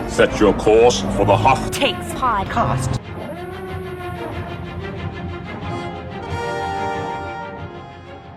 Set your course for the Hoth Takes podcast.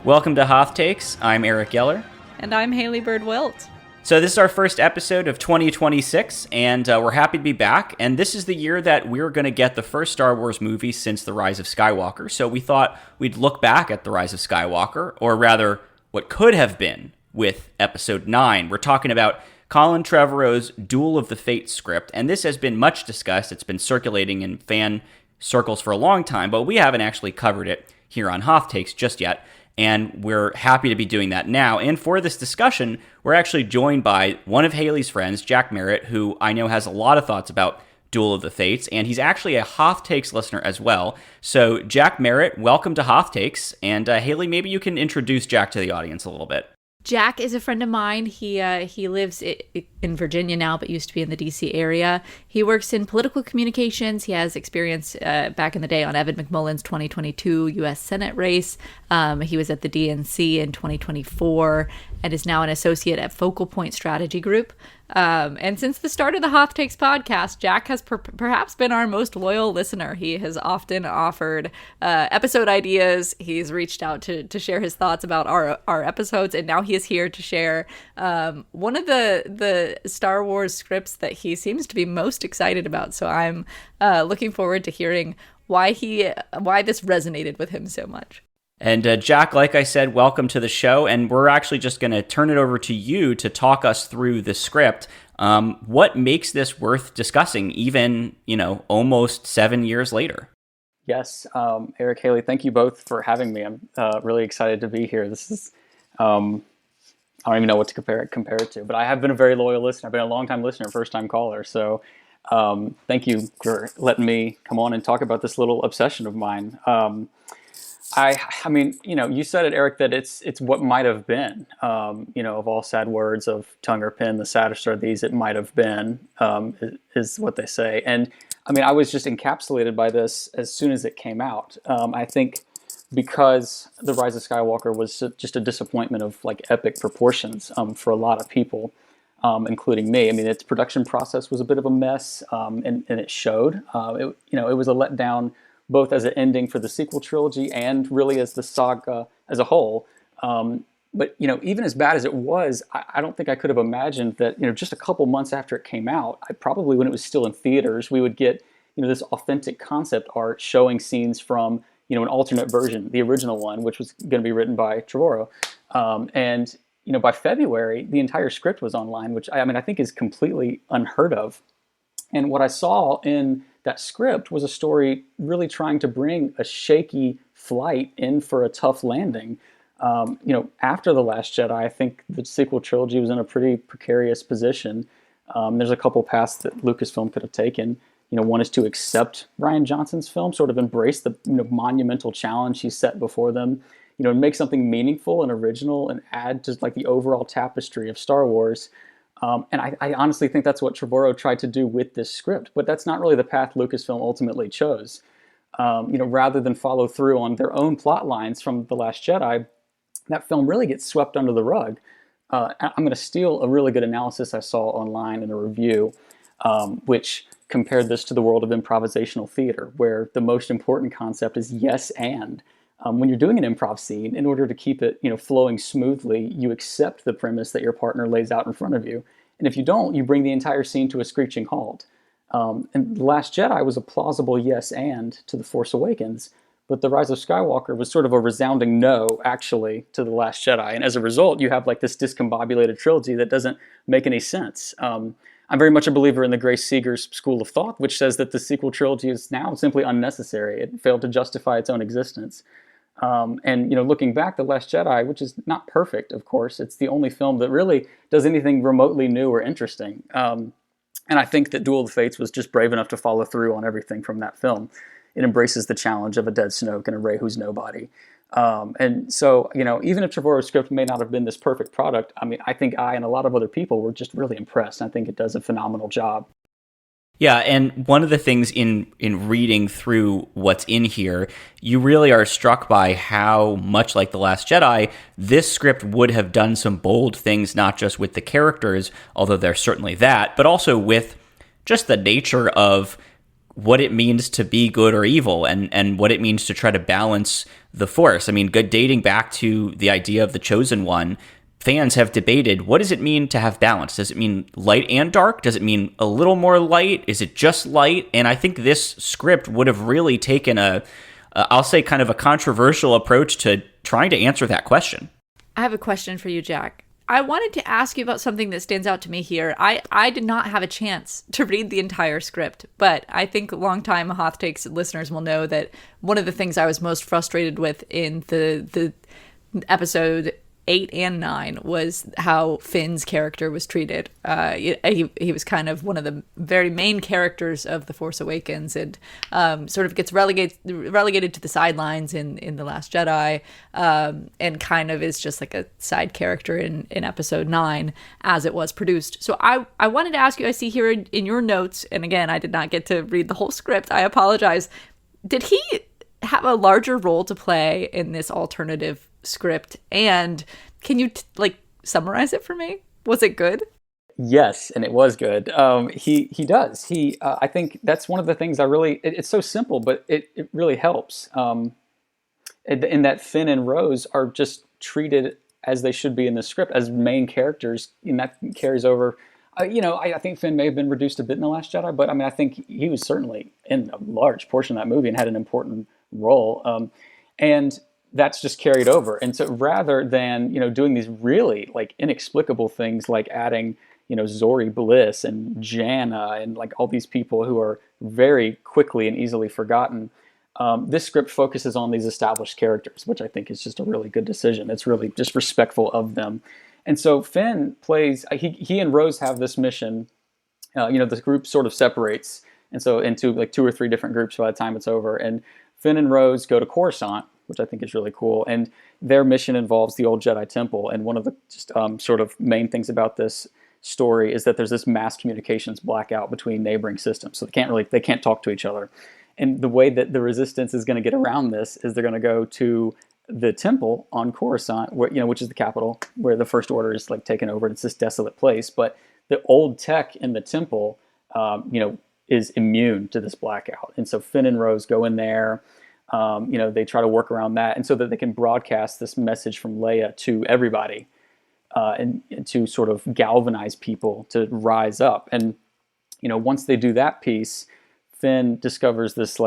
Welcome to Hoth Takes. I'm Eric Geller. And I'm Haley Bird-Wilt. So this is our first episode of 2026, and we're happy to be back. And this is the year that we're going to get the first Star Wars movie since The Rise of Skywalker. So we thought we'd look back at The Rise of Skywalker, or rather, what could have been with Episode 9. We're talking about Colin Trevorrow's Duel of the Fates script, and this has been much discussed. It's been circulating in fan circles for a long time, but we haven't actually covered it here on Hoth Takes just yet. And we're happy to be doing that now. And for this discussion, we're actually joined by one of Haley's friends, Jack Merritt, who I know has a lot of thoughts about Duel of the Fates, and he's actually a Hoth Takes listener as well. So, Jack Merritt, welcome to Hoth Takes. And Haley, maybe you can introduce Jack to the audience a little bit. Jack is a friend of mine. He lives in Virginia now, but used to be in the D.C. area. He works in political communications. He has experience back in the day on Evan McMullen's 2022 U.S. Senate race. He was at the DNC in 2024 and is now an associate at Focal Point Strategy Group. And since the start of the Hoth Takes podcast, Jack has perhaps been our most loyal listener. He has often offered episode ideas. He's reached out to share his thoughts about our episodes, and now he is here to share one of the Star Wars scripts that he seems to be most excited about. So I'm looking forward to hearing why this resonated with him so much. And Jack, like I said, welcome to the show, and we're actually just going to turn it over to you to talk us through the script. What makes this worth discussing, even, almost 7 years later? Yes, Eric, Haley, thank you both for having me. I'm really excited to be here. This is, I don't even know what to compare it to, but I have been a very loyal listener. I've been a long-time listener, first-time caller, so thank you for letting me come on and talk about this little obsession of mine. I mean, you said it, Eric, that it's what might have been, of all sad words of tongue or pen, the saddest are these it might have been, is what they say. And I mean, I was just encapsulated by this as soon as it came out. I think because The Rise of Skywalker was just a disappointment of like epic proportions for a lot of people, including me. I mean, its production process was a bit of a mess, and it showed. It was a letdown, both as an ending for the sequel trilogy and really as the saga as a whole. But, even as bad as it was, I don't think I could have imagined that, just a couple months after it came out, probably when it was still in theaters, we would get, this authentic concept art showing scenes from, an alternate version, the original one, which was going to be written by Trevorrow. And by February, the entire script was online, which I think is completely unheard of. And what I saw in that script was a story really trying to bring a shaky flight in for a tough landing. After The Last Jedi, I think the sequel trilogy was in a pretty precarious position. There's a couple paths that Lucasfilm could have taken. One is to accept Rian Johnson's film, sort of embrace the monumental challenge he set before them, and make something meaningful and original and add to like the overall tapestry of Star Wars. And I honestly think that's what Trevorrow tried to do with this script, but that's not really the path Lucasfilm ultimately chose. Rather than follow through on their own plot lines from The Last Jedi, that film really gets swept under the rug. I'm going to steal a really good analysis I saw online in a review, which compared this to the world of improvisational theater, where the most important concept is yes and. When you're doing an improv scene, in order to keep it, flowing smoothly, you accept the premise that your partner lays out in front of you. And if you don't, you bring the entire scene to a screeching halt. And The Last Jedi was a plausible yes and to The Force Awakens, but The Rise of Skywalker was sort of a resounding no, actually, to The Last Jedi. And as a result, you have like this discombobulated trilogy that doesn't make any sense. I'm very much a believer in the Grace Seeger's school of thought, which says that the sequel trilogy is now simply unnecessary. It failed to justify its own existence. And looking back, The Last Jedi, which is not perfect, of course, it's the only film that really does anything remotely new or interesting. And I think that Duel of the Fates was just brave enough to follow through on everything from that film. It embraces the challenge of a dead Snoke and a Rey who's nobody. And so, even if Trevorrow's script may not have been this perfect product, I think I and a lot of other people were just really impressed. And I think it does a phenomenal job. Yeah, and one of the things in reading through what's in here, you really are struck by how much like The Last Jedi, this script would have done some bold things, not just with the characters, although there's certainly that, but also with just the nature of what it means to be good or evil and what it means to try to balance the Force. I mean, dating back to the idea of the Chosen One, fans have debated, what does it mean to have balance? Does it mean light and dark? Does it mean a little more light? Is it just light? And I think this script would have really taken I'll say kind of a controversial approach to trying to answer that question. I have a question for you, Jack. I wanted to ask you about something that stands out to me here. I did not have a chance to read the entire script, but I think longtime Hoth Takes listeners will know that one of the things I was most frustrated with in the episode 8 and 9 was how Finn's character was treated. He was kind of one of the very main characters of The Force Awakens, and sort of gets relegated to the sidelines in The Last Jedi, and kind of is just like a side character in episode 9 as it was produced. So I wanted to ask you, I see here in your notes, and again, I did not get to read the whole script, I apologize. Did he have a larger role to play in this alternative script, and can you summarize it for me? Was it good? Yes, and it was good. He does. I think that's one of the things it's so simple, but it really helps. In that Finn and Rose are just treated as they should be in the script, as main characters, and that carries over. I think Finn may have been reduced a bit in The Last Jedi, but I mean, I think he was certainly in a large portion of that movie and had an important role. And that's just carried over. And so rather than, doing these really inexplicable things like adding, Zori Bliss and Jana and all these people who are very quickly and easily forgotten, this script focuses on these established characters, which I think is just a really good decision. It's really just respectful of them. And so Finn plays, he and Rose have this mission, the group sort of separates. And so into 2 or 3 different groups by the time it's over. And Finn and Rose go to Coruscant, which I think is really cool. And their mission involves the old Jedi Temple. And one of the just sort of main things about this story is that there's this mass communications blackout between neighboring systems. So they can't talk to each other. And the way that the Resistance is going to get around this is they're going to go to the temple on Coruscant, where, which is the capital, where the First Order is taken over. It's this desolate place. But the old tech in the temple, is immune to this blackout. And so Finn and Rose go in there. They try to work around that, and so that they can broadcast this message from Leia to everybody, and to sort of galvanize people to rise up. And once they do that piece, Finn discovers this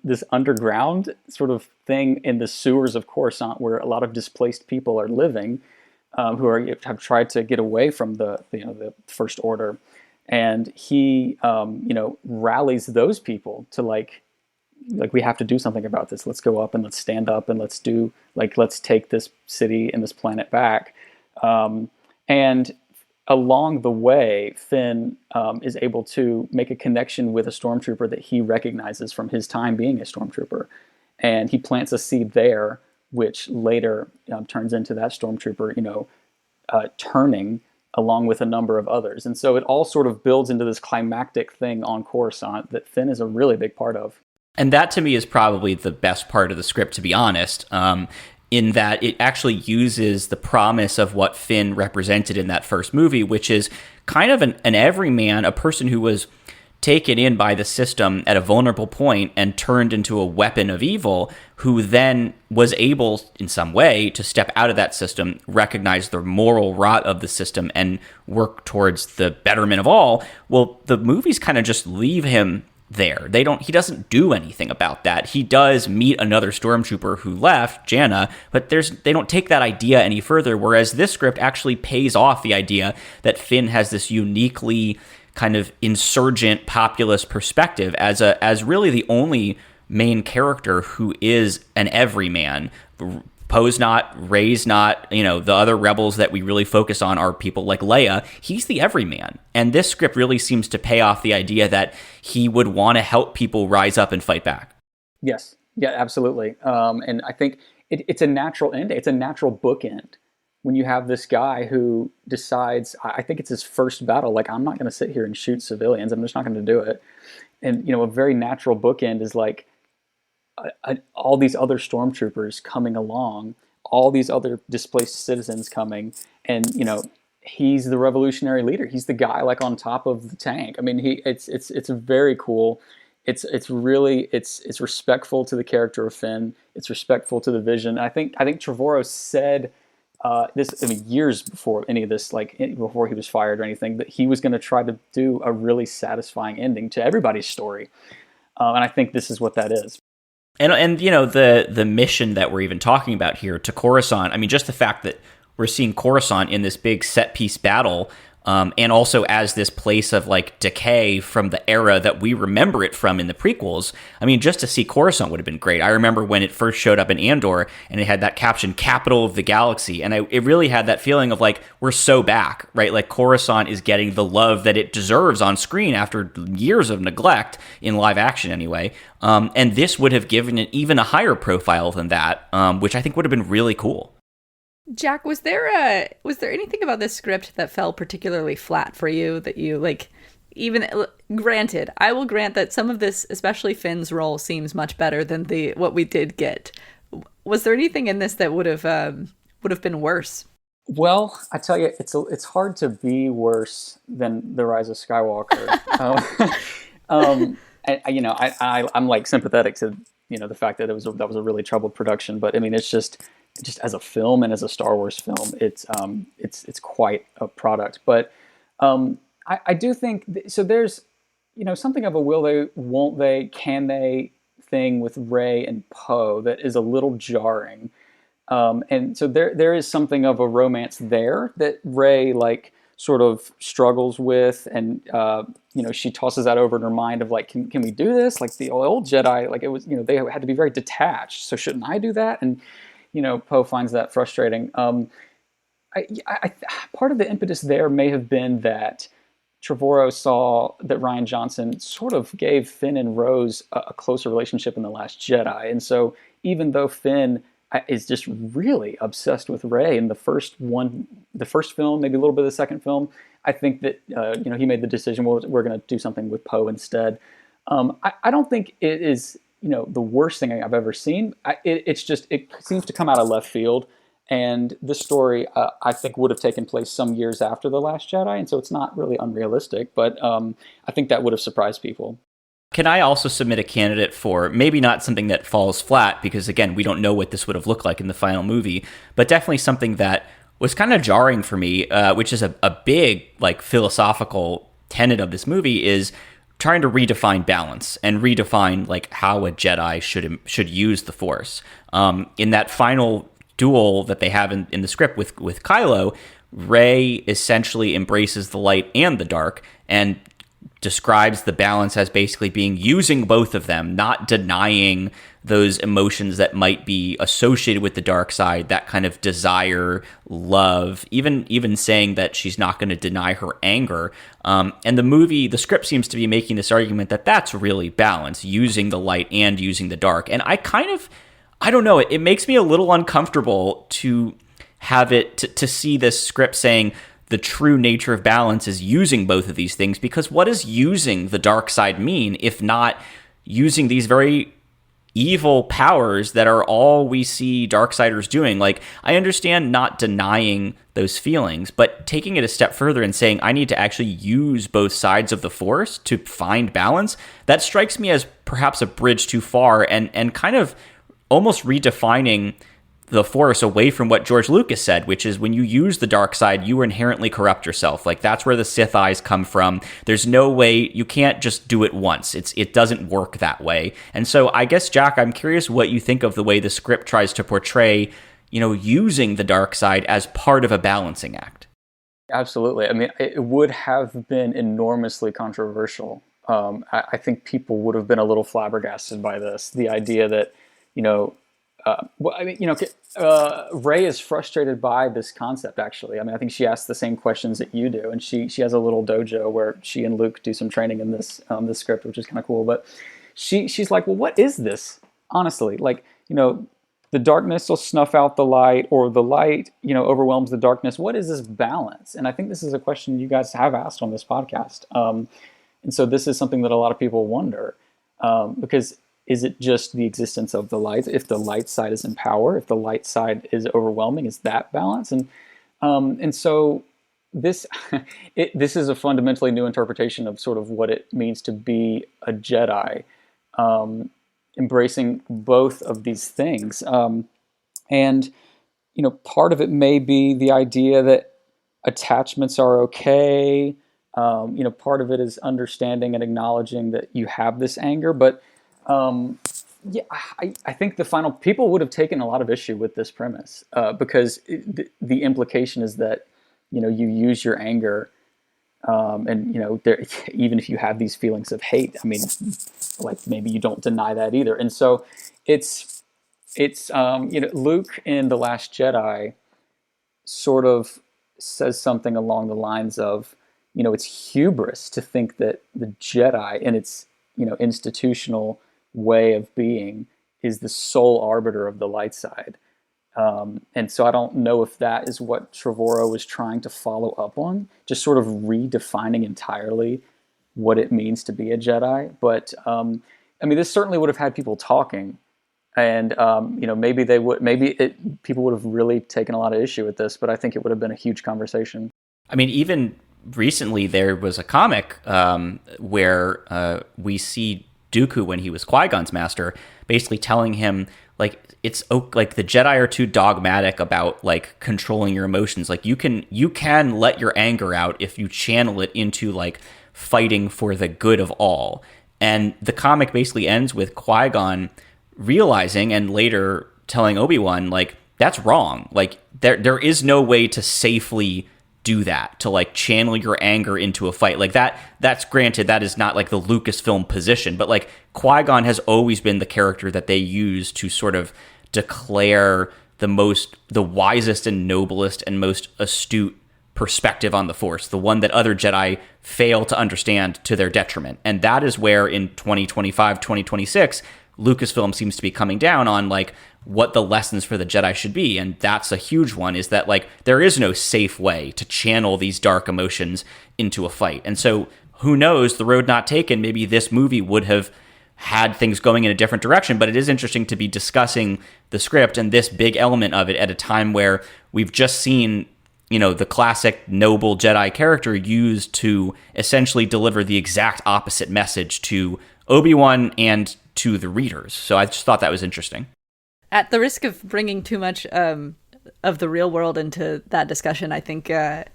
this underground sort of thing in the sewers of Coruscant, where a lot of displaced people are living, who have tried to get away from the First Order, and he rallies those people to we have to do something about this. Let's go up and let's stand up and let's take this city and this planet back. And along the way, Finn is able to make a connection with a stormtrooper that he recognizes from his time being a stormtrooper. And he plants a seed there, which later turns into that stormtrooper, turning along with a number of others. And so it all sort of builds into this climactic thing on Coruscant that Finn is a really big part of. And that, to me, is probably the best part of the script, to be honest, in that it actually uses the promise of what Finn represented in that first movie, which is kind of an everyman, a person who was taken in by the system at a vulnerable point and turned into a weapon of evil, who then was able, in some way, to step out of that system, recognize the moral rot of the system, and work towards the betterment of all. Well, the movies kind of just leave him there. He doesn't do anything about that. He does meet another stormtrooper who left, Jana, but they don't take that idea any further, whereas this script actually pays off the idea that Finn has this uniquely kind of insurgent populist perspective as really the only main character who is an everyman. Poe's not, Rey's not, the other rebels that we really focus on are people like Leia. He's the everyman. And this script really seems to pay off the idea that he would want to help people rise up and fight back. Yes. Yeah, absolutely. And I think it's a natural end. It's a natural bookend when you have this guy who decides, I think it's his first battle, like, I'm not going to sit here and shoot civilians. I'm just not going to do it. And, a very natural bookend is like all these other stormtroopers coming along, all these other displaced citizens coming, and, he's the revolutionary leader. He's the guy like on top of the tank. I mean, it's very cool. It's really respectful to the character of Finn. It's respectful to the vision. I think Trevorrow said this, I mean, years before any of this, like before he was fired or anything, that he was going to try to do a really satisfying ending to everybody's story. And I think this is what that is. And the mission that we're even talking about here to Coruscant, I mean, just the fact that we're seeing Coruscant in this big set piece battle, and also as this place of like decay from the era that we remember it from in the prequels. I mean, just to see Coruscant would have been great. I remember when it first showed up in Andor and it had that caption, "Capital of the Galaxy," and it really had that feeling of like, we're so back, right? Like Coruscant is getting the love that it deserves on screen after years of neglect in live action anyway. And this would have given it even a higher profile than that, which I think would have been really cool. Jack, was there anything about this script that fell particularly flat for you that you like? Even granted, I will grant that some of this, especially Finn's role, seems much better than what we did get. Was there anything in this that would have been worse? Well, I tell you, it's hard to be worse than the Rise of Skywalker. I'm like sympathetic to the fact that that was a really troubled production, but I mean, it's just as a film and as a Star Wars film, it's quite a product. But I do think so. There's something of a will they, won't they, can they thing with Rey and Poe that is a little jarring. And so there is something of a romance there that Rey like sort of struggles with, and she tosses that over in her mind of like, can we do this? Like the old Jedi, like it was, they had to be very detached. So shouldn't I do that? And Poe finds that frustrating. I part of the impetus there may have been that Trevorrow saw that Rian Johnson sort of gave Finn and Rose a closer relationship in The Last Jedi, and so even though Finn is just really obsessed with Rey in the first film, maybe a little bit of the second film, I think that he made the decision, well, we're going to do something with Poe instead. I don't think it is the worst thing I've ever seen. It seems to come out of left field, and this story I think would have taken place some years after The Last Jedi, and so it's not really unrealistic, but I think that would have surprised people. Can I also submit a candidate for maybe not something that falls flat, because again, we don't know what this would have looked like in the final movie, but definitely something that was kind of jarring for me, which is a big like philosophical tenet of this movie, is trying to redefine balance and redefine like how a Jedi should use the Force. In that final duel that they have in the script with Kylo, Rey essentially embraces the light and the dark and describes the balance as basically being using both of them, not denying those emotions that might be associated with the dark side, that kind of desire, love, even saying that she's not going to deny her anger. And the script seems to be making this argument that that's really balance, using the light and using the dark. And I don't know, it makes me a little uncomfortable to have it, to see this script saying the true nature of balance is using both of these things, because what does using the dark side mean if not using these very evil powers that are all we see Darksiders doing? Like, I understand not denying those feelings, but taking it a step further and saying I need to actually use both sides of the Force to find balance, that strikes me as perhaps a bridge too far, and kind of almost redefining the Force away from what George Lucas said, which is when you use the dark side, you inherently corrupt yourself. Like, that's where the Sith eyes come from. There's no way, you can't just do it once. It doesn't work that way. And so I guess, Jack, I'm curious what you think of the way the script tries to portray, using the dark side as part of a balancing act. Absolutely. I mean, it would have been enormously controversial. I think people would have been a little flabbergasted by this. The idea that, Rey is frustrated by this concept, actually. I mean, I think she asks the same questions that you do, and she has a little dojo where she and Luke do some training in this script, which is kind of cool. But she's like, well, what is this? Honestly, like, the darkness will snuff out the light, or the light, overwhelms the darkness. What is this balance? And I think this is a question you guys have asked on this podcast. And so this is something that a lot of people wonder, because is it just the existence of the light? If the light side is in power, if the light side is overwhelming, is that balance? And so this this is a fundamentally new interpretation of sort of what it means to be a Jedi, embracing both of these things. And part of it may be the idea that attachments are okay. Part of it is understanding and acknowledging that you have this anger, but I think the final people would have taken a lot of issue with this premise, because the implication is that you use your anger, and even if you have these feelings of hate, I mean, like maybe you don't deny that either. And so it's Luke in The Last Jedi sort of says something along the lines of, it's hubris to think that the Jedi in its institutional way of being is the sole arbiter of the light side. And so I don't know if that is what Trevorrow was trying to follow up on, just sort of redefining entirely what it means to be a Jedi. But this certainly would have had people talking, and people would have really taken a lot of issue with this. But I think it would have been a huge conversation. I mean, even recently there was a comic where we see Dooku, when he was Qui-Gon's master, basically telling him like the Jedi are too dogmatic about like controlling your emotions. Like you can let your anger out if you channel it into like fighting for the good of all. And the comic basically ends with Qui-Gon realizing and later telling Obi-Wan like that's wrong. Like there is no way to safely do that, to like channel your anger into a fight like that. That's granted, that is not like the Lucasfilm position, but like Qui-Gon has always been the character that they use to sort of declare the wisest and noblest and most astute perspective on the Force, the one that other Jedi fail to understand to their detriment. And that is where in 2025, 2026, Lucasfilm seems to be coming down on like what the lessons for the Jedi should be. And that's a huge one, is that like there is no safe way to channel these dark emotions into a fight. And so who knows, the road not taken, maybe this movie would have had things going in a different direction. But it is interesting to be discussing the script and this big element of it at a time where we've just seen the classic noble Jedi character used to essentially deliver the exact opposite message to Obi-Wan and to the readers. So I just thought that was interesting. At the risk of bringing too much of the real world into that discussion, I think I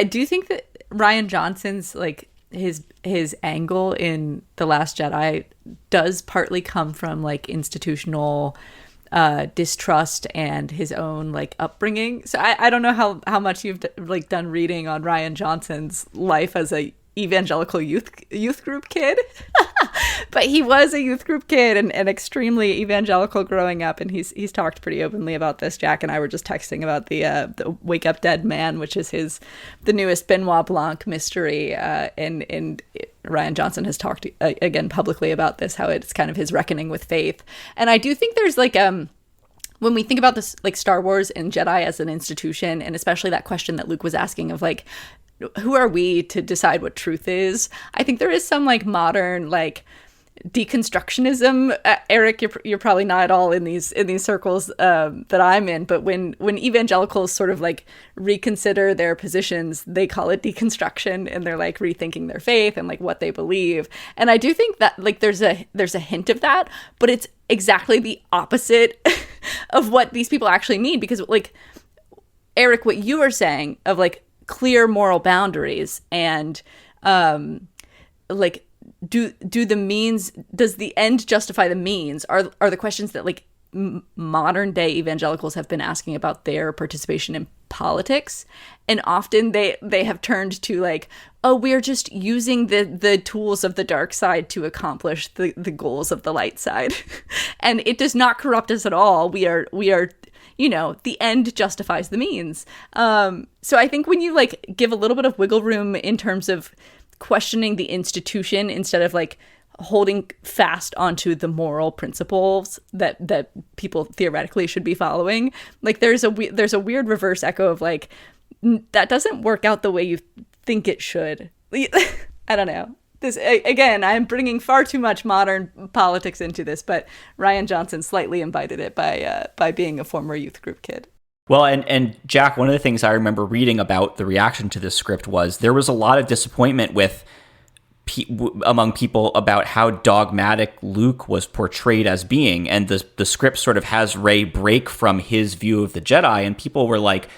do think that Rian Johnson's like his angle in The Last Jedi does partly come from like institutional distrust and his own like upbringing. So I don't know how much you've like done reading on Rian Johnson's life as a evangelical youth group kid, but he was a youth group kid and extremely evangelical growing up, and he's talked pretty openly about this. Jack and I were just texting about the Wake Up Dead Man, which is the newest Benoit Blanc mystery, and Rian Johnson has talked again publicly about this, how it's kind of his reckoning with faith. And I do think there's like when we think about this, like Star Wars and Jedi as an institution, and especially that question that Luke was asking of like, who are we to decide what truth is? I think there is some like modern like deconstructionism. Eric, you're probably not at all in these circles that I'm in, but when evangelicals sort of like reconsider their positions, they call it deconstruction, and they're like rethinking their faith and like what they believe. And I do think that like there's a hint of that, but it's exactly the opposite of what these people actually need, because like Eric, what you are saying of like clear moral boundaries and like does the end justify the means are the questions that like modern day evangelicals have been asking about their participation in politics. And often they have turned to like, oh, we're just using the tools of the dark side to accomplish the goals of the light side. And it does not corrupt us at all. We are the end justifies the means. So I think when you like give a little bit of wiggle room in terms of questioning the institution instead of like holding fast onto the moral principles that people theoretically should be following. Like there's a weird reverse echo of like, that doesn't work out the way you think it should. I don't know. This, again, I'm bringing far too much modern politics into this, but Rian Johnson slightly invited it by being a former youth group kid. Well, and Jack, one of the things I remember reading about the reaction to this script was there was a lot of disappointment among people about how dogmatic Luke was portrayed as being, and the script sort of has Rey break from his view of the Jedi, and people were like,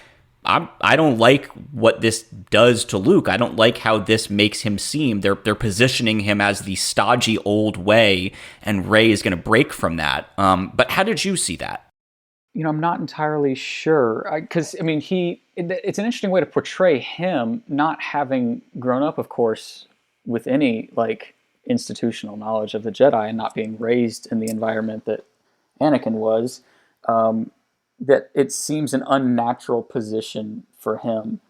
I don't like what this does to Luke. I don't like how this makes him seem. They're positioning him as the stodgy old way, and Rey is going to break from that. But how did you see that? I'm not entirely sure, because it's an interesting way to portray him, not having grown up, of course, with any like institutional knowledge of the Jedi and not being raised in the environment that Anakin was. That it seems an unnatural position for him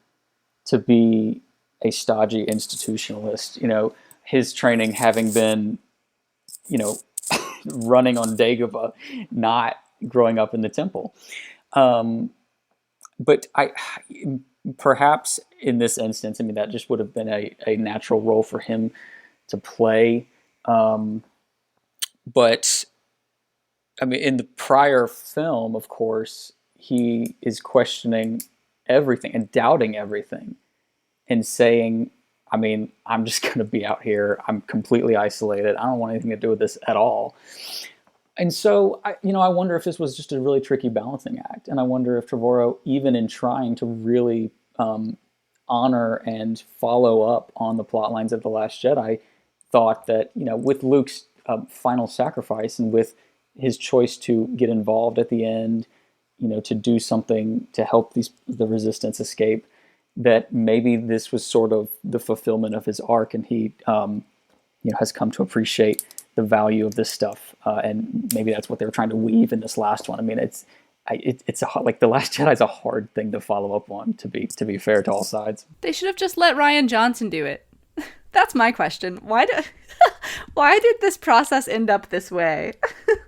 to be a stodgy institutionalist. His training having been, running on Dagobah, not growing up in the temple. But perhaps in this instance, that just would have been a natural role for him to play. But in the prior film, of course, he is questioning everything and doubting everything and saying, I'm just going to be out here. I'm completely isolated. I don't want anything to do with this at all. And so, I wonder if this was just a really tricky balancing act. And I wonder if Trevorrow, even in trying to really honor and follow up on the plot lines of The Last Jedi, thought that, with Luke's final sacrifice and with his choice to get involved at the end, to do something to help the Resistance escape, that maybe this was sort of the fulfillment of his arc, and he, has come to appreciate the value of this stuff, and maybe that's what they were trying to weave in this last one. It's The Last Jedi is a hard thing to follow up on. To be fair to all sides, they should have just let Rian Johnson do it. That's my question. Why did this process end up this way?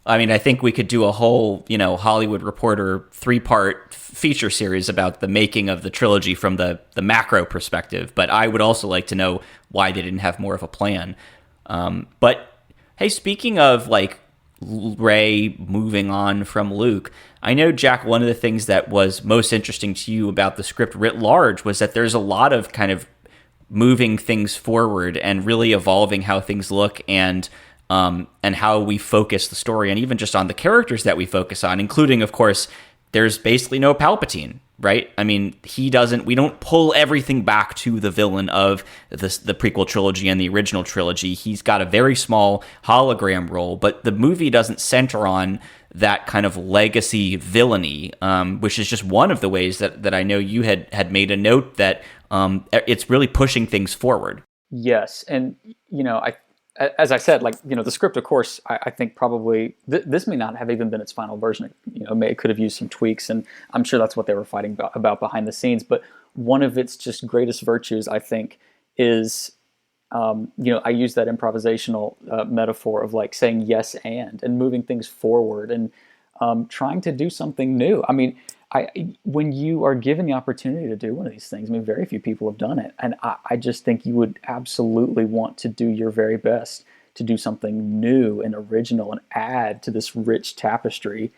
I think we could do a whole, Hollywood Reporter 3-part feature series about the making of the trilogy from the macro perspective. But I would also like to know why they didn't have more of a plan. But hey, speaking of like Rey moving on from Luke, I know, Jack, one of the things that was most interesting to you about the script writ large was that there's a lot of kind of moving things forward and really evolving how things look and how we focus the story, and even just on the characters that we focus on, including, of course, there's basically no Palpatine, right? We don't pull everything back to the villain of the prequel trilogy and the original trilogy. He's got a very small hologram role, but the movie doesn't center on that kind of legacy villainy, which is just one of the ways that I know you had made a note that it's really pushing things forward. Yes, and as I said, the script, of course, I think probably this may not have even been its final version. It could have used some tweaks, and I'm sure that's what they were fighting about behind the scenes. But one of its just greatest virtues, I think, is I use that improvisational metaphor of like saying yes and moving things forward and trying to do something new. When you are given the opportunity to do one of these things, very few people have done it. And I just think you would absolutely want to do your very best to do something new and original and add to this rich tapestry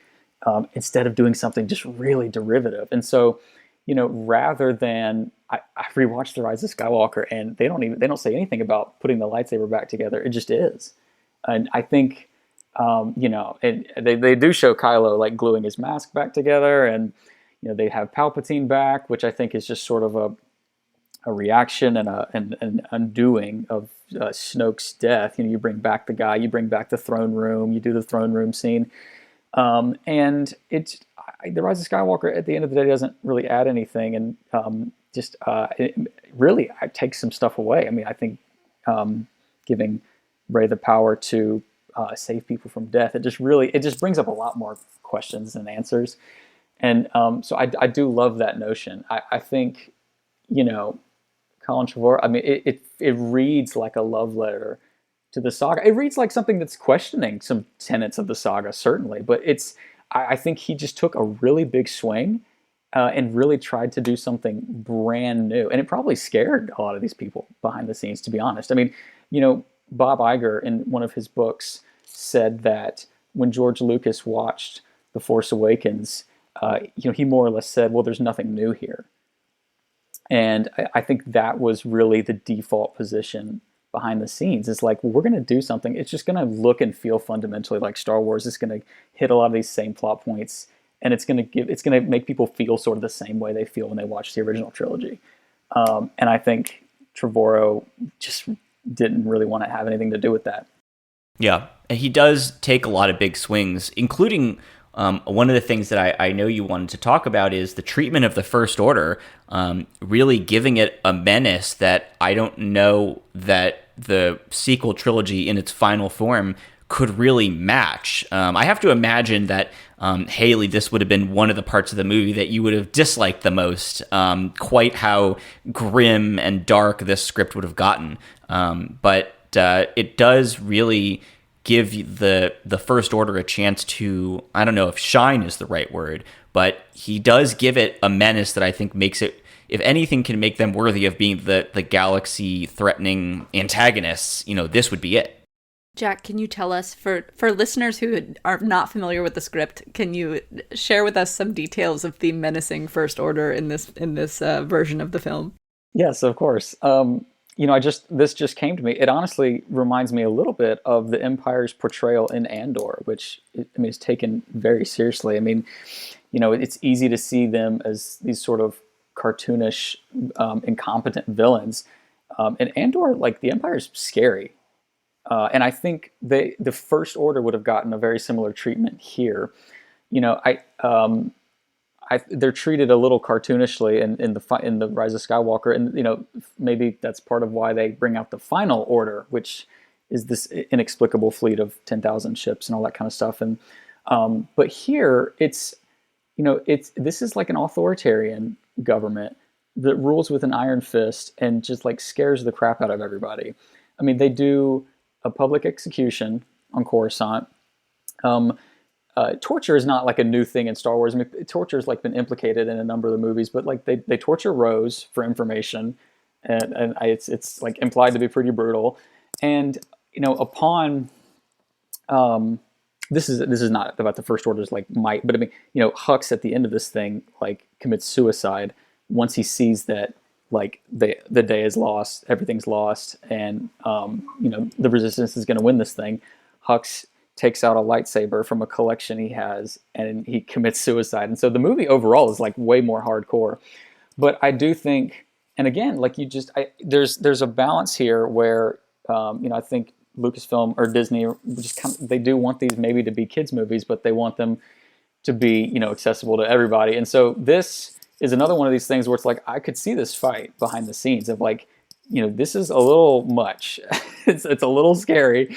instead of doing something just really derivative. And so, rather than, I rewatched The Rise of Skywalker, and they don't say anything about putting the lightsaber back together. It just is. And I think, and they do show Kylo like gluing his mask back together, and they have Palpatine back, which I think is just sort of a reaction and an undoing of Snoke's death. You bring back the guy, you bring back the throne room, you do the throne room scene, and The Rise of Skywalker at the end of the day doesn't really add anything, and it really takes some stuff away. I think giving Rey the power to save people from death, it just brings up a lot more questions than answers. And so I do love that notion. I think, Colin Trevorrow, it reads like a love letter to the saga. It reads like something that's questioning some tenets of the saga, certainly, but I think he just took a really big swing and really tried to do something brand new. And it probably scared a lot of these people behind the scenes, to be honest. I mean, Bob Iger, in one of his books, said that when George Lucas watched The Force Awakens, he more or less said, well, there's nothing new here. And I think that was really the default position behind the scenes. It's like, well, we're going to do something. It's just going to look and feel fundamentally like Star Wars. It's going to hit a lot of these same plot points, and it's going to make people feel sort of the same way they feel when they watch the original trilogy. And I think Trevorrow just didn't really want to have anything to do with that. Yeah, and he does take a lot of big swings, including one of the things that I know you wanted to talk about is the treatment of the First Order, really giving it a menace that I don't know that the sequel trilogy in its final form could really match. I have to imagine that, Haley, this would have been one of the parts of the movie that you would have disliked the most, quite how grim and dark this script would have gotten. But it does really give the First Order a chance to, I don't know if shine is the right word, but he does give it a menace that I think makes it, if anything can make them worthy of being the galaxy-threatening antagonists, this would be it. Jack, can you tell us, for listeners who are not familiar with the script, can you share with us some details of the menacing First Order in this version of the film? Yes, of course. This just came to me. It honestly reminds me a little bit of the Empire's portrayal in Andor, which is taken very seriously. I mean, it's easy to see them as these sort of cartoonish, incompetent villains. And Andor, the Empire's scary. And I think the First Order would have gotten a very similar treatment here. They're treated a little cartoonishly in the Rise of Skywalker, and maybe that's part of why they bring out the Final Order, which is this inexplicable fleet of 10,000 ships and all that kind of stuff. And but here this is like an authoritarian government that rules with an iron fist and just scares the crap out of everybody. I mean, they do a public execution on Coruscant. Torture is not a new thing in Star Wars. I mean, torture has been implicated in a number of the movies, but they torture Rose for information, and it's implied to be pretty brutal. And upon this is not about the First Order's might, but I mean, Hux at the end of this thing commits suicide once he sees that the day is lost, everything's lost, and the Resistance is going to win this thing. Hux takes out a lightsaber from a collection he has, and he commits suicide. And so the movie overall is way more hardcore. But I do think, and again, there's a balance here where I think Lucasfilm or Disney they do want these maybe to be kids movies, but they want them to be accessible to everybody. And so this is another one of these things where it's I could see this fight behind the scenes of this is a little much. it's a little scary.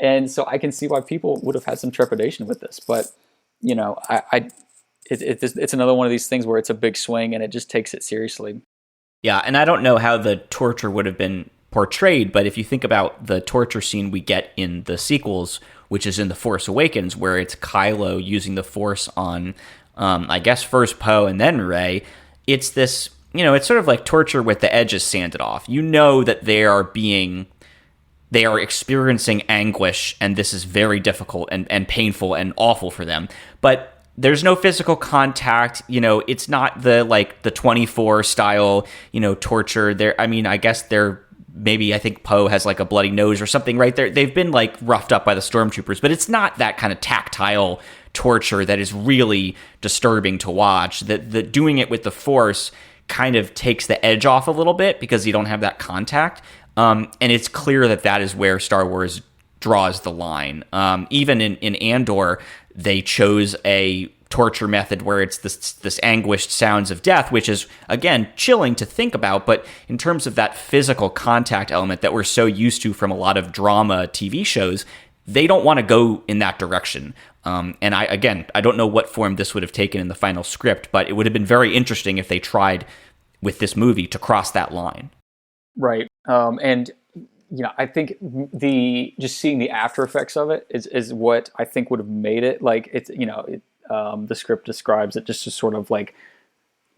And so I can see why people would have had some trepidation with this, but it's another one of these things where it's a big swing and it just takes it seriously. Yeah, and I don't know how the torture would have been portrayed, but if you think about the torture scene we get in the sequels, which is in The Force Awakens, where it's Kylo using the Force on, I guess first Poe and then Rey, it's this, it's sort of like torture with the edges sanded off. That they are experiencing anguish, and this is very difficult and painful and awful for them. But there's no physical contact. It's not the 24 style, torture. I think Poe has a bloody nose or something right there. They've been roughed up by the stormtroopers, but it's not that kind of tactile torture that is really disturbing to watch. The doing it with the Force kind of takes the edge off a little bit because you don't have that contact. And it's clear that is where Star Wars draws the line. Even in Andor, they chose a torture method where it's this anguished sounds of death, which is, again, chilling to think about. But in terms of that physical contact element that we're so used to from a lot of drama TV shows, they don't want to go in that direction. And I don't know what form this would have taken in the final script, but it would have been very interesting if they tried with this movie to cross that line. Right. And I think just seeing the after effects of it is what I think would have made it like it's the script describes it just as sort of like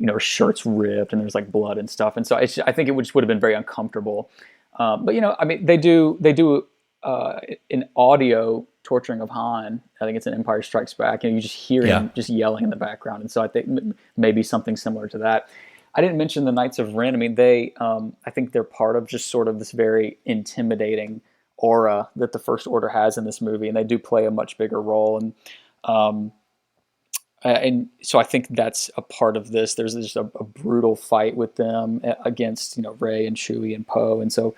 her shirt's ripped and there's like blood and stuff, and so I think it would have been very uncomfortable. But I mean, they do an audio torturing of Han. I think it's in Empire Strikes Back, and you just hear him just yelling in the background, and so I think maybe something similar to that. I didn't mention the Knights of Ren. I mean, I think they're part of just sort of this very intimidating aura that the First Order has in this movie, and they do play a much bigger role. And so I think that's a part of this. There's just a brutal fight with them against Rey and Chewie and Poe, and so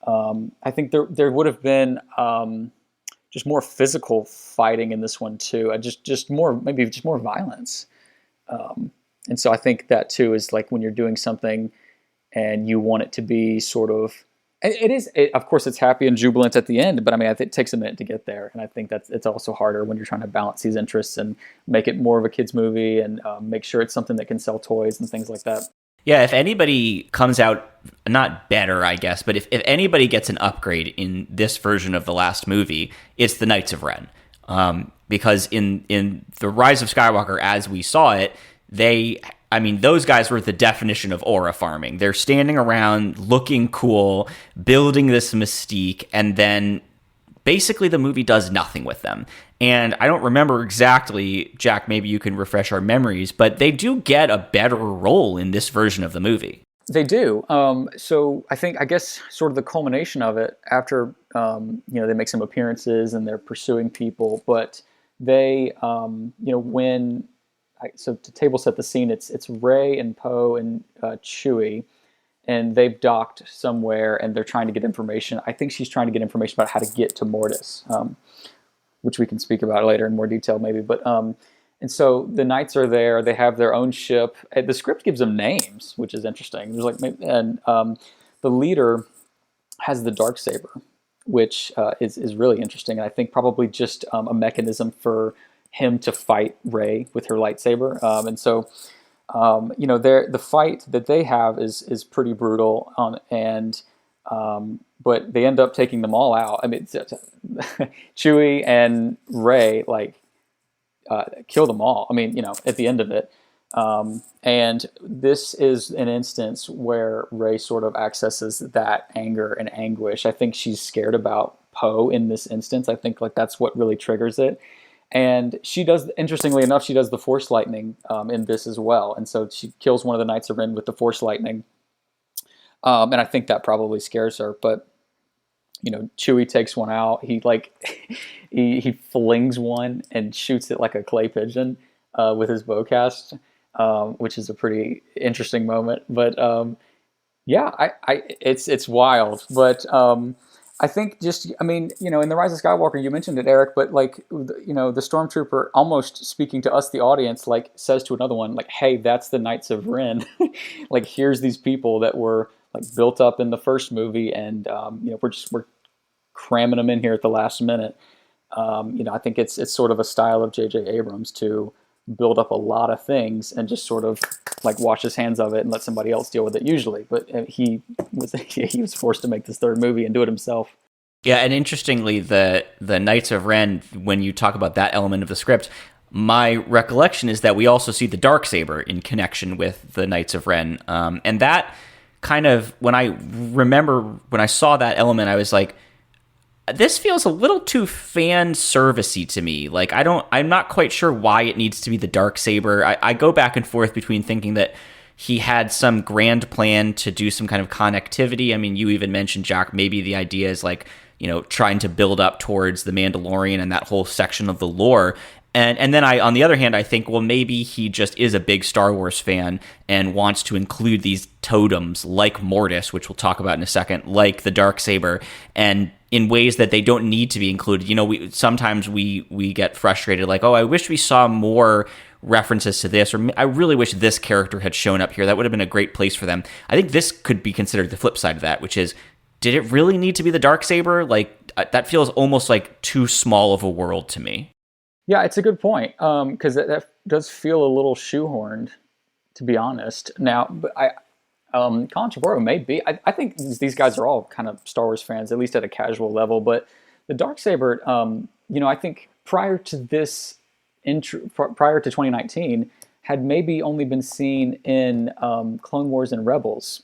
I think there would have been just more physical fighting in this one too. Just more violence. And so I think that too is like when you're doing something and you want it to be sort of, of course it's happy and jubilant at the end, but I mean, I think it takes a minute to get there. And I think it's also harder when you're trying to balance these interests and make it more of a kid's movie and make sure it's something that can sell toys and things like that. Yeah, if anybody comes out, not better, I guess, but if anybody gets an upgrade in this version of the last movie, it's the Knights of Ren. Because in the Rise of Skywalker, as we saw it, those guys were the definition of aura farming. They're standing around looking cool, building this mystique, and then basically the movie does nothing with them. And I don't remember exactly, Jack, maybe you can refresh our memories, but they do get a better role in this version of the movie. They do. So I guess sort of the culmination of it after, they make some appearances and they're pursuing people, but they, so to table set the scene, it's Rey and Poe and Chewie, and they've docked somewhere and they're trying to get information. I think she's trying to get information about how to get to Mortis, which we can speak about later in more detail maybe. But and so the Knights are there. They have their own ship. The script gives them names, which is interesting. There's the leader has the Darksaber, which is really interesting, and I think probably just a mechanism for him to fight Rey with her lightsaber. And so the fight that they have is pretty brutal. But they end up taking them all out. I mean, Chewie and Rey kill them all. I mean, at the end of it. And this is an instance where Rey sort of accesses that anger and anguish. I think she's scared about Poe in this instance. I think that's what really triggers it. And she does, interestingly enough, she does the Force lightning in this as well. And so she kills one of the Knights of Ren with the Force lightning. And I think that probably scares her. But, Chewie takes one out. He he flings one and shoots it like a clay pigeon with his bowcast, which is a pretty interesting moment. But it's wild. But I think in the Rise of Skywalker, you mentioned it, Eric, but the Stormtrooper almost speaking to us, the audience, says to another one, hey, that's the Knights of Ren. Here's these people that were built up in the first movie, and we're cramming them in here at the last minute. I think it's sort of a style of J.J. Abrams to build up a lot of things and just sort of wash his hands of it and let somebody else deal with it usually. But he was forced to make this third movie and do it himself. Yeah, and interestingly, the Knights of Ren, when you talk about that element of the script, my recollection is that we also see the Darksaber in connection with the Knights of Ren. And that kind of, when I saw that element, I was like, this feels a little too fan servicey to me. I'm not quite sure why it needs to be the Darksaber. I go back and forth between thinking that he had some grand plan to do some kind of connectivity. I mean, you even mentioned, Jack, maybe the idea is trying to build up towards the Mandalorian and that whole section of the lore. And then on the other hand, I think, well, maybe he just is a big Star Wars fan and wants to include these totems like Mortis, which we'll talk about in a second, like the Darksaber, and in ways that they don't need to be included. Sometimes we get frustrated, oh, I wish we saw more references to this, or I really wish this character had shown up here. That would have been a great place for them. I think this could be considered the flip side of that, which is, did it really need to be the Darksaber? That feels almost too small of a world to me. Yeah, it's a good point, because that does feel a little shoehorned, to be honest. Now, but Colin Trevorrow may be. I think these guys are all kind of Star Wars fans, at least at a casual level. But the Darksaber, I think prior to this prior to 2019, had maybe only been seen in Clone Wars and Rebels.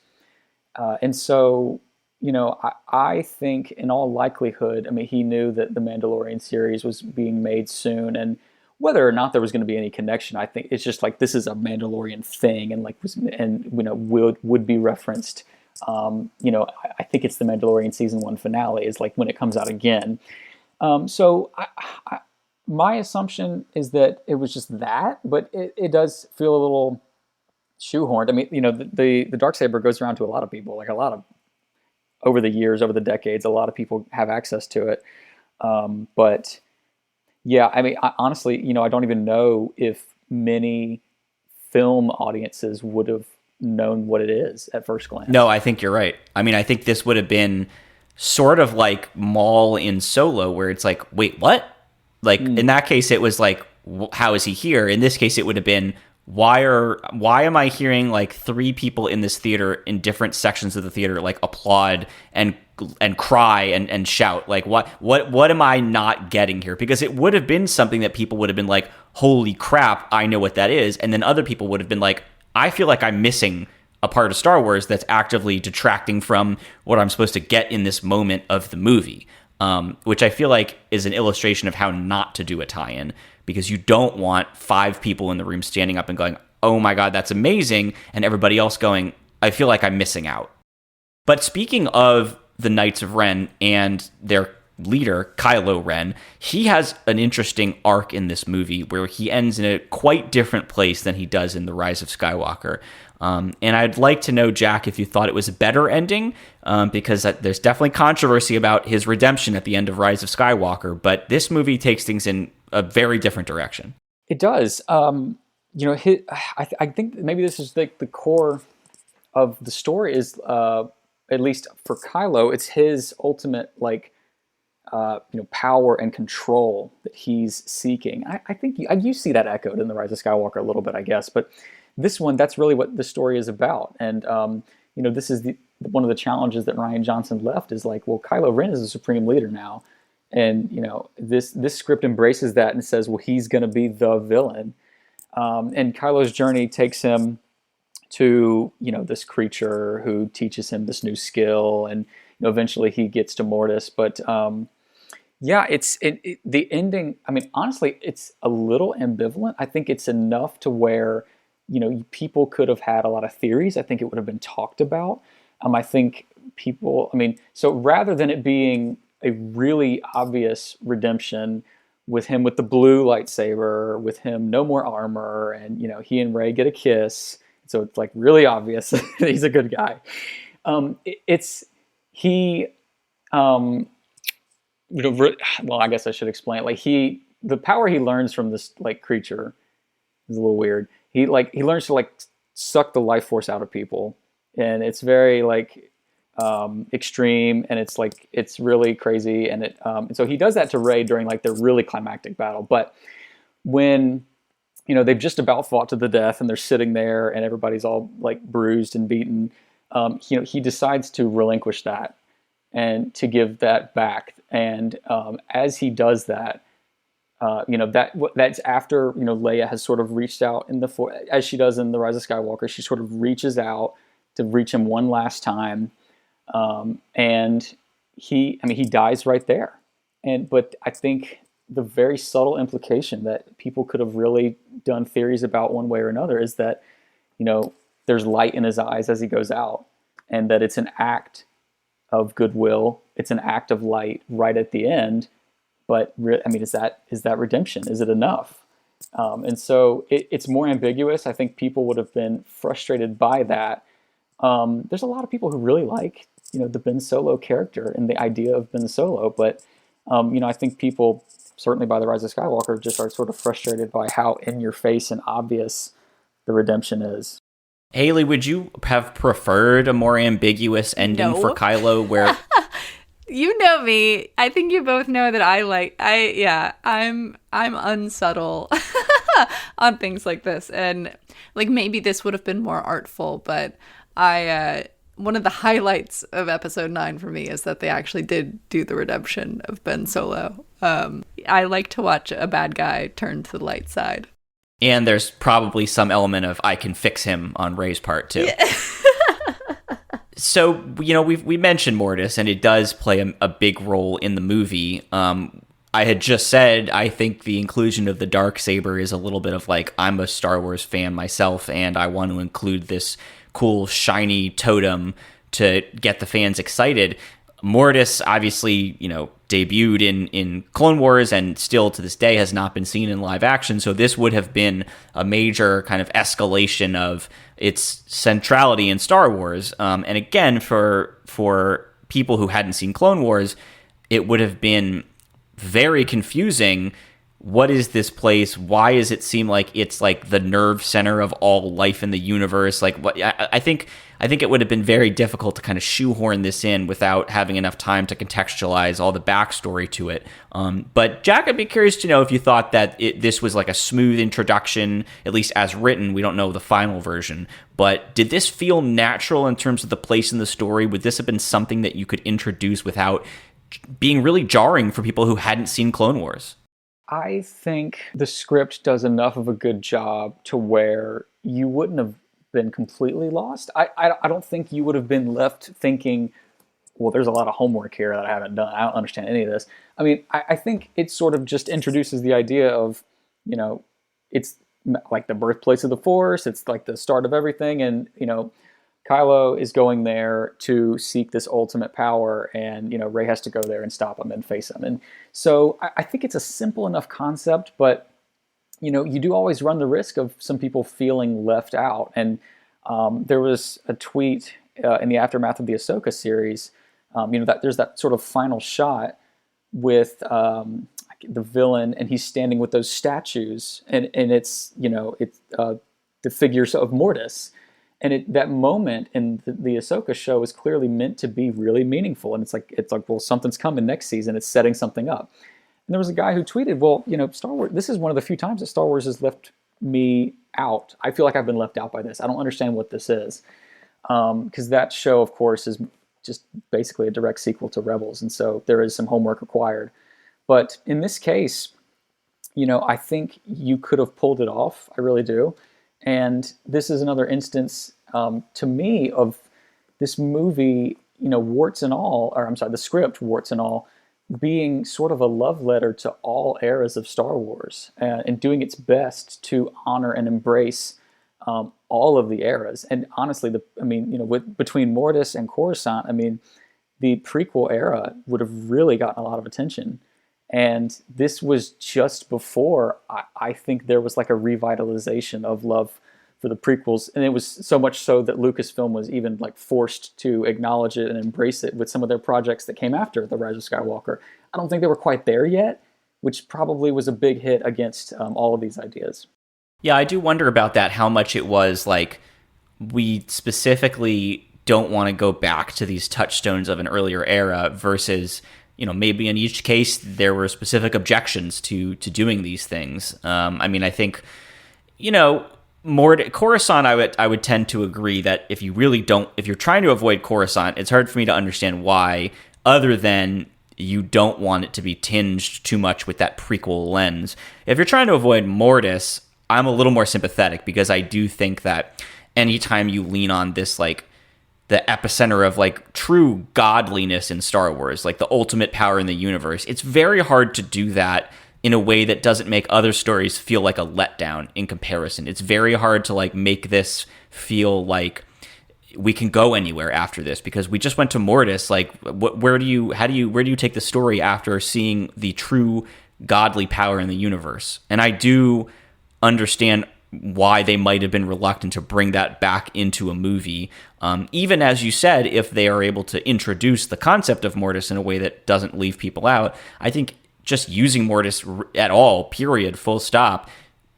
And so, I think in all likelihood, he knew that the Mandalorian series was being made soon, and whether or not there was going to be any connection, I think it's just like this is a Mandalorian thing, and would be referenced. I think it's the Mandalorian season 1 finale is like when it comes out again. So my assumption is that it was just that, but it does feel a little shoehorned. The Darksaber goes around to a lot of people, like a lot of over the years, over the decades, a lot of people have access to it. But yeah, I honestly, I don't even know if many film audiences would have known what it is at first glance. No, I think you're right. I think this would have been sort of like Maul in Solo, where it's like, wait, what? Like in that case, it was like, how is he here? In this case, it would have been, why am I hearing like 3 people in this theater in different sections of the theater like applaud and cry and shout? Like what am I not getting here? Because it would have been something that people would have been like, holy crap, I know what that is. And then other people would have been like, I feel like I'm missing a part of Star Wars that's actively detracting from what I'm supposed to get in this moment of the movie. Which I feel like is an illustration of how not to do a tie-in, because you don't want 5 people in the room standing up and going, oh my God, that's amazing, and everybody else going, I feel like I'm missing out. But speaking of the Knights of Ren and their leader, Kylo Ren, he has an interesting arc in this movie where he ends in a quite different place than he does in The Rise of Skywalker. And I'd like to know, Jack, if you thought it was a better ending, because there's definitely controversy about his redemption at the end of Rise of Skywalker, but this movie takes things in a very different direction. It does. I think maybe this is the core of the story is, at least for Kylo, it's his ultimate power and control that he's seeking. I think you see that echoed in The Rise of Skywalker a little bit, I guess, but this one, that's really what the story is about. And, this is one of the challenges that Rian Johnson left is like, well, Kylo Ren is the supreme leader now. And, this script embraces that and says, well, he's going to be the villain. And Kylo's journey takes him to, this creature who teaches him this new skill. And, eventually he gets to Mortis. But, the ending, honestly, it's a little ambivalent. I think it's enough to where, people could have had a lot of theories. I think it would have been talked about. I think people, so rather than it being a really obvious redemption with him with the blue lightsaber, with him no more armor, and, he and Rey get a kiss. So it's like really obvious he's a good guy. Well, I guess I should explain it. Like the power he learns from this creature is a little weird. He learns to suck the life force out of people, and it's very extreme, and it's really crazy, and and so he does that to Rey during their really climactic battle. But when they've just about fought to the death and they're sitting there and everybody's all bruised and beaten, he decides to relinquish that and to give that back. And as he does that, that's after Leia has sort of reached out as she does in The Rise of Skywalker. She sort of reaches out to reach him one last time, and he dies right there. But I think the very subtle implication that people could have really done theories about one way or another is that there's light in his eyes as he goes out, and that it's an act of goodwill. It's an act of light right at the end. But is that redemption? Is it enough? And so it's more ambiguous. I think people would have been frustrated by that. There's a lot of people who really like, the Ben Solo character and the idea of Ben Solo. But, I think people, certainly by The Rise of Skywalker, just are sort of frustrated by how in your face and obvious the redemption is. Haley, would you have preferred a more ambiguous ending for Kylo where... You know me. I think you both know that I'm unsubtle. on things like this. And like maybe this would have been more artful, but one of the highlights of episode 9 for me is that they actually did do the redemption of Ben Solo. I like to watch a bad guy turn to the light side. And there's probably some element of I can fix him on Rey's part too. Yeah. So, we mentioned Mortis, and it does play a big role in the movie. I had just said I think the inclusion of the Darksaber is a little bit of like, I'm a Star Wars fan myself, and I want to include this cool, shiny totem to get the fans excited. Mortis, obviously, debuted in Clone Wars and still to this day has not been seen in live action. So this would have been a major kind of escalation of its centrality in Star Wars. And again, for people who hadn't seen Clone Wars, it would have been very confusing. What is this place? Why does it seem like it's like the nerve center of all life in the universe? Like, what? I think it would have been very difficult to kind of shoehorn this in without having enough time to contextualize all the backstory to it. But Jack, I'd be curious to know if you thought that this was like a smooth introduction, at least as written. We don't know the final version, but did this feel natural in terms of the place in the story? Would this have been something that you could introduce without being really jarring for people who hadn't seen Clone Wars? I think the script does enough of a good job to where you wouldn't have been completely lost. I don't think you would have been left thinking, well, there's a lot of homework here that I haven't done. I don't understand any of this. I mean, I think it sort of just introduces the idea of, it's like the birthplace of the Force. It's like the start of everything. And, Kylo is going there to seek this ultimate power, and Rey has to go there and stop him and face him. And so I think it's a simple enough concept, but you do always run the risk of some people feeling left out. And there was a tweet in the aftermath of the Ahsoka series, that there's that sort of final shot with the villain, and he's standing with those statues, and it's the figures of Mortis. And that moment in the Ahsoka show is clearly meant to be really meaningful. And it's like, well, something's coming next season. It's setting something up. And there was a guy who tweeted, well, Star Wars, this is one of the few times that Star Wars has left me out. I feel like I've been left out by this. I don't understand what this is. Because that show, of course, is just basically a direct sequel to Rebels. And so there is some homework required. But in this case, I think you could have pulled it off. I really do. And this is another instance, to me, of this movie, warts and all, or I'm sorry, the script, warts and all, being sort of a love letter to all eras of Star Wars, and doing its best to honor and embrace all of the eras. And honestly, between Mortis and Coruscant, the prequel era would have really gotten a lot of attention. And this was just before I think there was like a revitalization of love for the prequels. And it was so much so that Lucasfilm was even like forced to acknowledge it and embrace it with some of their projects that came after The Rise of Skywalker. I don't think they were quite there yet, which probably was a big hit against all of these ideas. Yeah, I do wonder about that, how much it was like we specifically don't want to go back to these touchstones of an earlier era versus... maybe in each case there were specific objections to doing these things. I think, Coruscant, I would tend to agree that if you're trying to avoid Coruscant, it's hard for me to understand why, other than you don't want it to be tinged too much with that prequel lens. If you're trying to avoid Mortis, I'm a little more sympathetic, because I do think that anytime you lean on this, like, the epicenter of like true godliness in Star Wars, like the ultimate power in the universe, it's very hard to do that in a way that doesn't make other stories feel like a letdown in comparison. It's very hard to like make this feel like we can go anywhere after this, because we just went to Mortis. Like, where do you take the story after seeing the true godly power in the universe? And I do understand why they might have been reluctant to bring that back into a movie. Even as you said, if they are able to introduce the concept of Mortis in a way that doesn't leave people out, I think just using Mortis at all, period, full stop,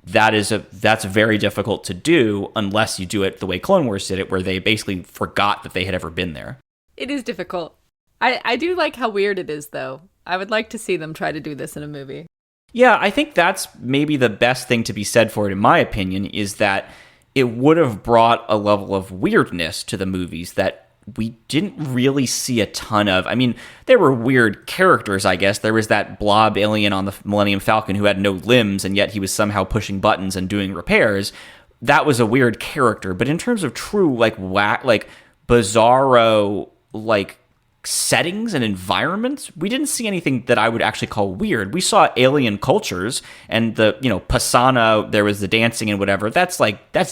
that's very difficult to do unless you do it the way Clone Wars did it, where they basically forgot that they had ever been there. It is difficult. I do like how weird it is, though. I would like to see them try to do this in a movie. Yeah, I think that's maybe the best thing to be said for it, in my opinion, is that it would have brought a level of weirdness to the movies that we didn't really see a ton of. I mean, there were weird characters, I guess. There was that blob alien on the Millennium Falcon who had no limbs, and yet he was somehow pushing buttons and doing repairs. That was a weird character. But in terms of true, bizarro, settings and environments, we didn't see anything that I would actually call weird. We saw alien cultures and Pasana, there was the dancing and whatever. That's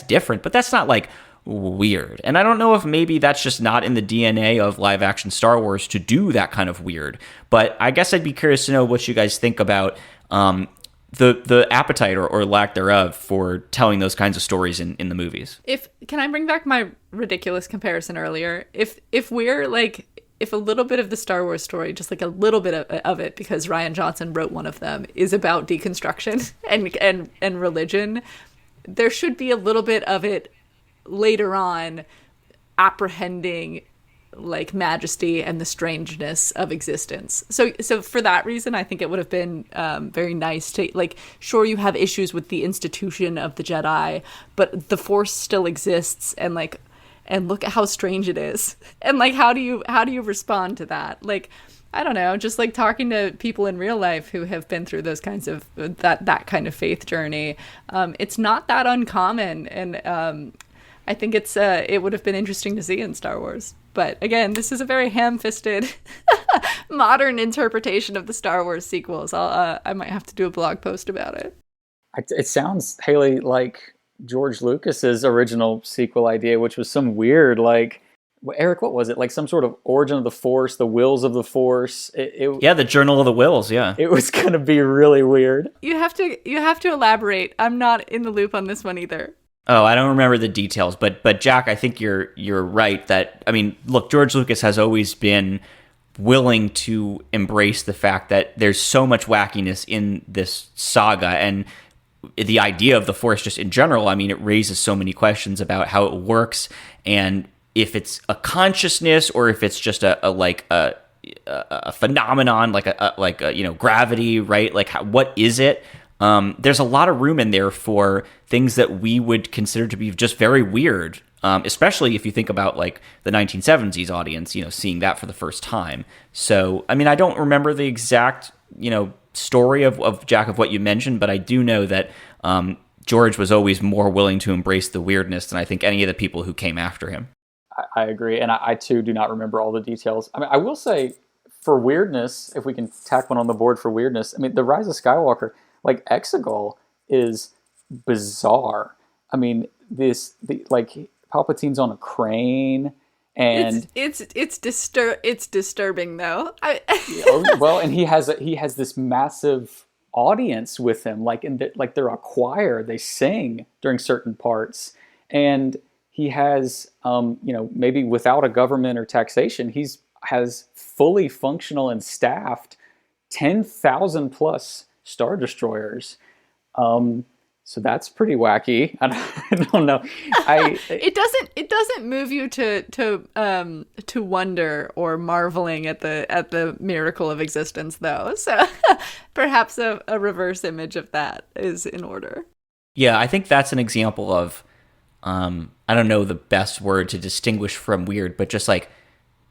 different, but that's not weird. And I don't know if maybe that's just not in the DNA of live action Star Wars to do that kind of weird. But I guess I'd be curious to know what you guys think about the appetite or lack thereof for telling those kinds of stories in the movies. Can I bring back my ridiculous comparison earlier? If a little bit of the Star Wars story, just a little bit of it, because Rian Johnson wrote one of them, is about deconstruction and religion, there should be a little bit of it later on apprehending majesty and the strangeness of existence. So for that reason, I think it would have been very nice to sure, you have issues with the institution of the Jedi, but the Force still exists, and look at how strange it is, and how do you respond to that? I don't know, just talking to people in real life who have been through those kinds of that kind of faith journey. It's not that uncommon, and I think it would have been interesting to see in Star Wars. But again, this is a very ham-fisted modern interpretation of the Star Wars sequels. I might have to do a blog post about it. It sounds, Haley, like George Lucas's original sequel idea, which was some weird, Eric, what was it? Some sort of origin of the Force, the wills of the Force. Yeah, the Journal of the Wills. Yeah, it was going to be really weird. You have to elaborate. I'm not in the loop on this one either. Oh, I don't remember the details, but Jack, I think you're right that, I mean, look, George Lucas has always been willing to embrace the fact that there's so much wackiness in this saga, and the idea of the Force just in general, I mean, it raises so many questions about how it works, and if it's a consciousness or if it's just a phenomenon, gravity, right? What is it? There's a lot of room in there for things that we would consider to be just very weird, especially if you think about the 1970s audience, seeing that for the first time. So, I mean, I don't remember the exact, story of Jack, of what you mentioned, but I do know that George was always more willing to embrace the weirdness than I think any of the people who came after him. I agree. And I too do not remember all the details. I mean, I will say for weirdness, if we can tack one on the board for weirdness, I mean, the Rise of Skywalker, Exegol is bizarre. I mean, Palpatine's on a crane, and it's disturbing though. Well, and he has this massive audience with him, they're a choir. They sing during certain parts, and he has maybe without a government or taxation, has fully functional and staffed 10,000 plus Star Destroyers. So that's pretty wacky. I don't know. It doesn't move you to wonder or marveling at the miracle of existence, though. So perhaps a reverse image of that is in order. Yeah, I think that's an example of I don't know the best word to distinguish from weird, but just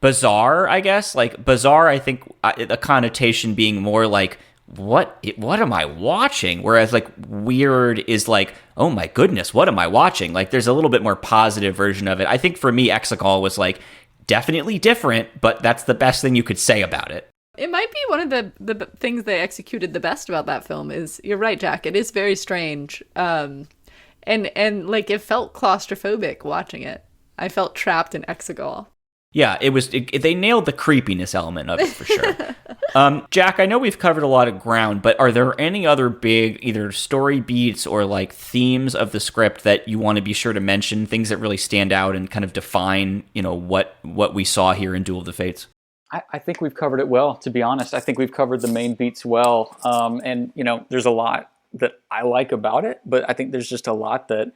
bizarre, I guess. Bizarre, I think the connotation being more what am I watching? Whereas weird is oh my goodness, what am I watching? There's a little bit more positive version of it. I think for me, Exegol was definitely different, but that's the best thing you could say about it. It might be one of the things they executed the best about that film is, you're right, Jack, it is very strange. And it felt claustrophobic watching it. I felt trapped in Exegol. Yeah, they nailed the creepiness element of it for sure. Jack, I know we've covered a lot of ground, but are there any other big either story beats or themes of the script that you want to be sure to mention, things that really stand out and kind of define, what we saw here in Duel of the Fates? I think we've covered it well, to be honest. I think we've covered the main beats well. And there's a lot that I like about it, but I think there's just a lot that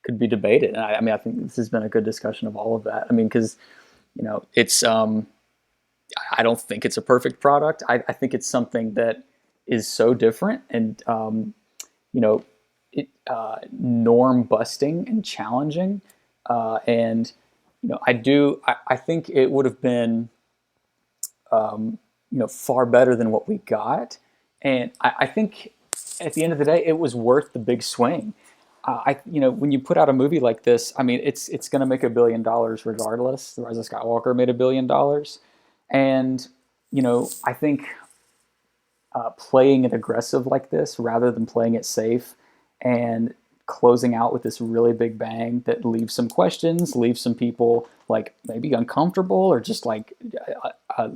could be debated. And I think this has been a good discussion of all of that. I mean, because it's I don't think it's a perfect product. I think it's something that is so different and, norm busting and challenging. And, I think it would have been, far better than what we got. And I think at the end of the day, it was worth the big swing. When you put out a movie like this, I mean, it's going to make $1 billion regardless. The Rise of Skywalker made $1 billion. And, I think playing it aggressive like this rather than playing it safe and closing out with this really big bang that leaves some questions, leaves some people like maybe uncomfortable or just like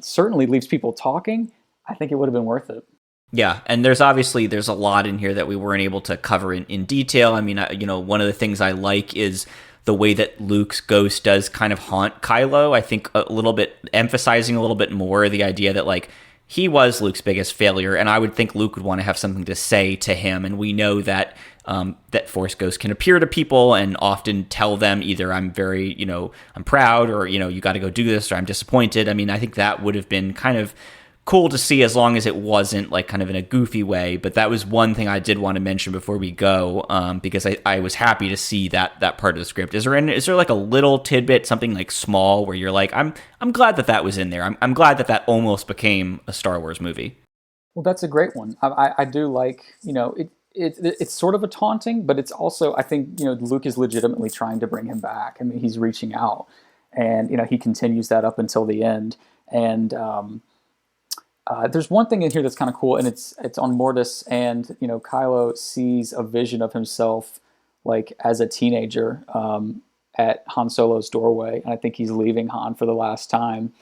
certainly leaves people talking, I think it would have been worth it. Yeah, and there's a lot in here that we weren't able to cover in detail. I mean, one of the things I like is the way that Luke's ghost does kind of haunt Kylo. I think a little bit, emphasizing a little bit more the idea that like he was Luke's biggest failure, and I would think Luke would want to have something to say to him. And we know that that Force ghosts can appear to people and often tell them either I'm very, I'm proud, or you got to go do this, or I'm disappointed. I mean, I think that would have been kind of cool to see as long as it wasn't like kind of in a goofy way. But that was one thing I did want to mention before we go, because I was happy to see that part of the script. Is there like a little tidbit, something like small, where you're like, I'm glad that was in there. I'm glad that almost became a Star Wars movie. Well, that's a great one. I do like, it's sort of a taunting, but it's also, I think, Luke is legitimately trying to bring him back. I mean, he's reaching out, and he continues that up until the end. And there's one thing in here that's kind of cool, and it's on Mortis, and Kylo sees a vision of himself like as a teenager at Han Solo's doorway, and I think he's leaving Han for the last time.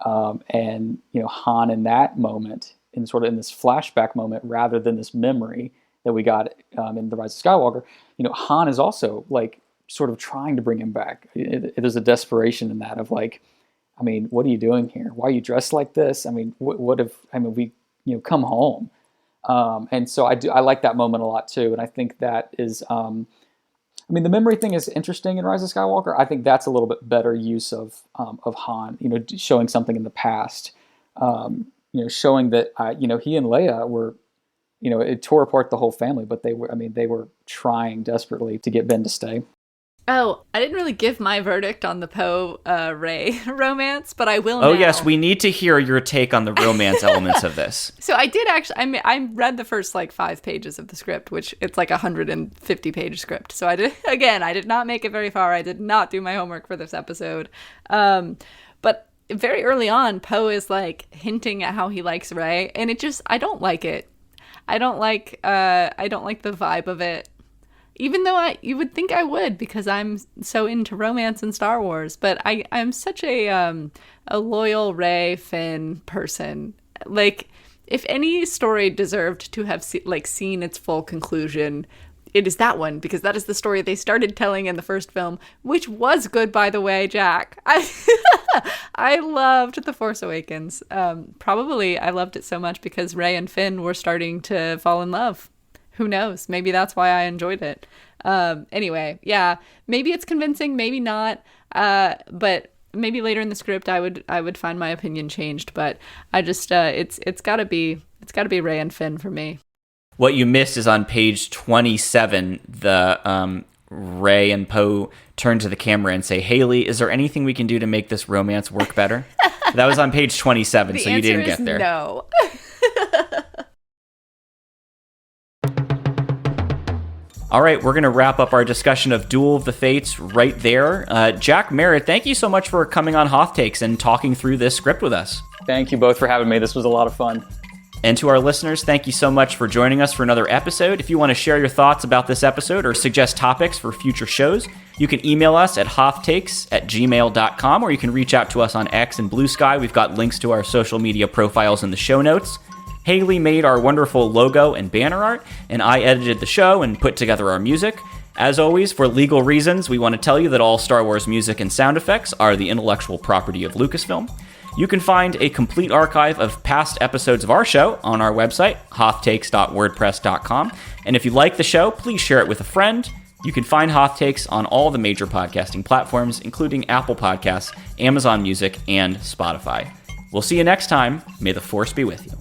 And Han in that moment, in this flashback moment, rather than this memory that we got in The Rise of Skywalker, Han is also like sort of trying to bring him back. There's a desperation in that of like, I mean, what are you doing here? Why are you dressed like this? I mean, what if we come home? And so I like that moment a lot too. And I think that is, the memory thing is interesting in Rise of Skywalker. I think that's a little bit better use of Han, showing something in the past, showing that, he and Leia were, it tore apart the whole family, but they were trying desperately to get Ben to stay. Oh, I didn't really give my verdict on the Poe Rey romance, but I will now. Oh, yes, we need to hear your take on the romance elements of this. So I did actually, I read the first 5 pages of the script, which it's like a 150-page script. So I did not make it very far. I did not do my homework for this episode. But very early on, Poe is like hinting at how he likes Rey, and I don't like it. I don't like the vibe of it. Even though you would think I would, because I'm so into romance and Star Wars, but I'm such a loyal Rey Finn person. Like, if any story deserved to have seen its full conclusion, it is that one, because that is the story they started telling in the first film, which was good, by the way, Jack. I loved The Force Awakens. Probably I loved it so much because Rey and Finn were starting to fall in love. Who knows? Maybe that's why I enjoyed it. Anyway, yeah, maybe it's convincing, maybe not. But maybe later in the script, I would find my opinion changed. But I just, it's gotta be Rey and Finn for me. What you missed is on page 27, the Rey and Poe turn to the camera and say, "Haley, is there anything we can do to make this romance work better?" That was on page 27, so you didn't get there. No. All right, we're going to wrap up our discussion of Duel of the Fates right there. Jack Merritt, thank you so much for coming on Hoth Takes and talking through this script with us. Thank you both for having me. This was a lot of fun. And to our listeners, thank you so much for joining us for another episode. If you want to share your thoughts about this episode or suggest topics for future shows, you can email us at hothtakes@gmail.com, or you can reach out to us on X and Blue Sky. We've got links to our social media profiles in the show notes. Haley made our wonderful logo and banner art, and I edited the show and put together our music. As always, for legal reasons, we want to tell you that all Star Wars music and sound effects are the intellectual property of Lucasfilm. You can find a complete archive of past episodes of our show on our website, hothtakes.wordpress.com. And if you like the show, please share it with a friend. You can find Hoth Takes on all the major podcasting platforms, including Apple Podcasts, Amazon Music, and Spotify. We'll see you next time. May the Force be with you.